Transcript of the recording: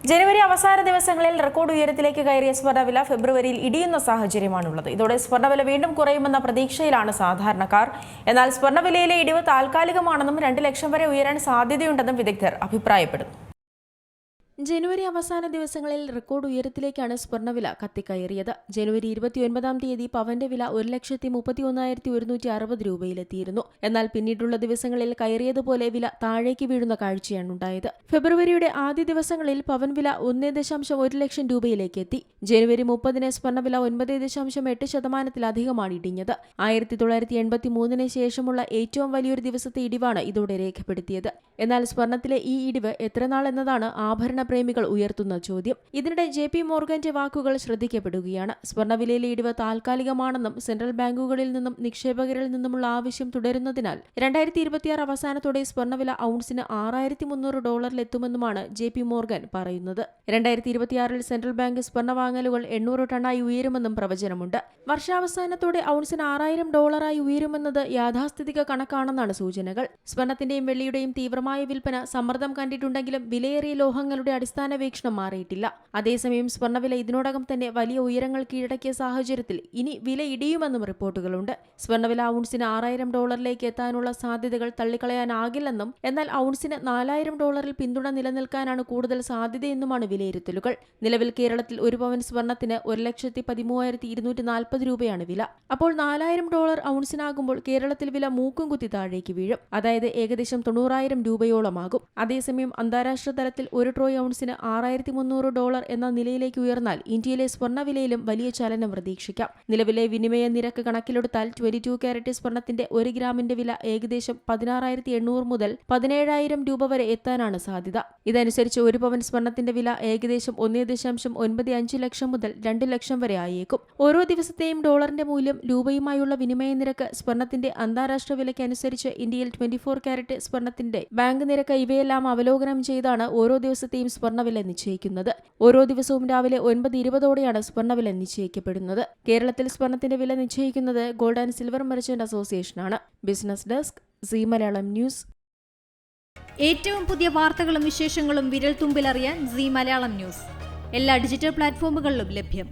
ജനുവരി അവസാന ദിവസങ്ങളിൽ റെക്കോർഡ് ഉയരത്തിലേക്ക് കയറിയ സ്വർണ്ണവില ഫെബ്രുവരിയിൽ ഇടിയുന്ന സാഹചര്യമാണുള്ളത്. ഇതോടെ സ്വർണ്ണവില വീണ്ടും കുറയുമെന്ന പ്രതീക്ഷയിലാണ് സാധാരണക്കാർ. എന്നാൽ സ്വർണ്ണവിലയിലെ ഇടിവ് താൽക്കാലികമാണെന്നും 2 ലക്ഷം വരെ ഉയരാൻ സാധ്യതയുണ്ടെന്നും വിദഗ്ധർ അഭിപ്രായപ്പെടുന്നു. ജനുവരി അവസാന ദിവസങ്ങളിൽ റെക്കോർഡ് ഉയരത്തിലേക്കാണ് സ്വർണ്ണവില കത്തിക്കയറിയത്. ജനുവരി 29-ാം തീയതി പവന്റെ വില 1,31,160 രൂപയിലെത്തിയിരുന്നു. എന്നാൽ പിന്നീടുള്ള ദിവസങ്ങളിൽ കയറിയതുപോലെ വില താഴേക്ക് വീഴുന്ന കാഴ്ചയാണ് ഉണ്ടായത്. ഫെബ്രുവരിയുടെ ആദ്യ ദിവസങ്ങളിൽ പവൻ വില 1.1 ലക്ഷം രൂപയിലേക്ക് എത്തി. ജനുവരി 30-ന് സ്വർണ്ണവില 9.8% ഇടിഞ്ഞത്. 1983-ന് ശേഷമുള്ള ഏറ്റവും വലിയൊരു ദിവസത്തെ ഇടിവാണ് ഇതോടെ രേഖപ്പെടുത്തിയത്. എന്നാൽ സ്വർണ്ണത്തിലെ ഈ ഇടിവ് എത്രനാൾ എന്നതാണ് ആഭരണ പ്രേമികൾ ഉയർത്തുന്ന ചോദ്യം. ഇതിനിടെ JP മോർഗന്റെ വാക്കുകൾ ശ്രദ്ധിക്കപ്പെടുകയാണ്. സ്വർണ്ണവിലയിലെ ഇടിവ് താൽക്കാലികമാണെന്നും സെൻട്രൽ ബാങ്കുകളിൽ നിന്നും നിക്ഷേപകരിൽ നിന്നുമുള്ള ആവശ്യം തുടരുന്നതിനാൽ 2026 അവസാനത്തോടെ സ്വർണ്ണവില ഔൺസിന് $6,300 JP മോർഗൻ പറയുന്നത്. 2026-ൽ സെൻട്രൽ ബാങ്ക് സ്വർണ്ണ വാങ്ങലുകൾ 800 ടണ്ണായി ഉയരുമെന്നും പ്രവചനമുണ്ട്. വർഷാവസാനത്തോടെ ഔൺസിന് $6,000 ഉയരുമെന്നത് യാഥാസ്ഥിതിക കണക്കാണെന്നാണ് സൂചനകൾ. സ്വർണ്ണത്തിന്റെയും വെള്ളിയുടെയും തീവ്രമായ വിൽപ്പന സമ്മർദ്ദം കണ്ടിട്ടുണ്ടെങ്കിലും വിലയേറിയ ലോഹങ്ങളുടെ അടിസ്ഥാന വീക്ഷണം മാറിയിട്ടില്ല. അതേസമയം സ്വർണ്ണവില ഇതിനോടകം തന്നെ വലിയ ഉയരങ്ങൾ കീഴടക്കിയ സാഹചര്യത്തിൽ ഇനി വില ഇടിയുമെന്നും റിപ്പോർട്ടുകളുണ്ട്. സ്വർണ്ണവില ഔൺസിന് $6,000 എത്താനുള്ള സാധ്യതകൾ തള്ളിക്കളയാനാകില്ലെന്നും എന്നാൽ ഔൺസിന് $4,000 പിന്തുണ നിലനിൽക്കാനാണ് കൂടുതൽ സാധ്യതയെന്നുമാണ് വിലയിരുത്തലുകൾ. നിലവിൽ കേരളത്തിൽ ഒരു പവൻ സ്വർണ്ണത്തിന് 1,13,240 രൂപയാണ് വില. അപ്പോൾ $4,000 ഔൺസിനാകുമ്പോൾ കേരളത്തിൽ വില മൂക്കും കുത്തി താഴേക്ക് വീഴും. അതായത് ഏകദേശം $90,000 രൂപയോളമാകും. അതേസമയം അന്താരാഷ്ട്ര തലത്തിൽ ഒരു ട്രോയ് ഔൺസിന് $6,300 എന്ന നിലയിലേക്ക് ഉയർന്നാൽ ഇന്ത്യയിലെ സ്വർണ്ണവിലയിലും വലിയ ചലനം പ്രതീക്ഷിക്കാം. നിലവിലെ വിനിമയ നിരക്ക് കണക്കിലെടുത്താൽ 22 കാരറ്റ് സ്വർണ്ണത്തിന്റെ 1 ഗ്രാമിന്റെ വില ഏകദേശം 16,800 മുതൽ 17,000 രൂപ വരെ എത്താനാണ് സാധ്യത. ഇതനുസരിച്ച് ഒരു പവൻ സ്വർണ്ണത്തിന്റെ വില ഏകദേശം 1.95 ലക്ഷം മുതൽ 2 ലക്ഷം വരെ ആയേക്കും. ഓരോ ദിവസത്തെയും ഡോളറിന്റെ മൂല്യം, രൂപയുമായുള്ള വിനിമയ നിരക്ക്, സ്വർണ്ണത്തിന്റെ അന്താരാഷ്ട്ര വിലയ്ക്കനുസരിച്ച് ഇന്ത്യയിൽ 24 കാരറ്റ് സ്വർണ്ണത്തിന്റെ ബാങ്ക് നിരക്ക് ഇവയെല്ലാം അവലോകനം ചെയ്താണ് ഓരോ ദിവസത്തെയും സ്വർണ്ണവില നിശ്ചയിക്കുന്നത്. ഓരോ ദിവസവും രാവിലെ 9:20 സ്വർണ്ണവില നിശ്ചയിക്കപ്പെടുന്നത്. കേരളത്തിൽ സ്വർണ്ണത്തിന്റെ വില നിശ്ചയിക്കുന്നത് ഗോൾഡ് ആൻഡ് സിൽവർ മെർച്ചന്റ് അസോസിയേഷനാണ്. Business desk, Zee Malayalam news. ഏറ്റവും പുതിയ വാർത്തകളും വിശേഷങ്ങളും വിരൽ തുമ്പിലറിയാൻ സീ മലയാളം ന്യൂസ് എല്ലാ ഡിജിറ്റൽ പ്ലാറ്റ്ഫോമുകളിലും ലഭ്യം.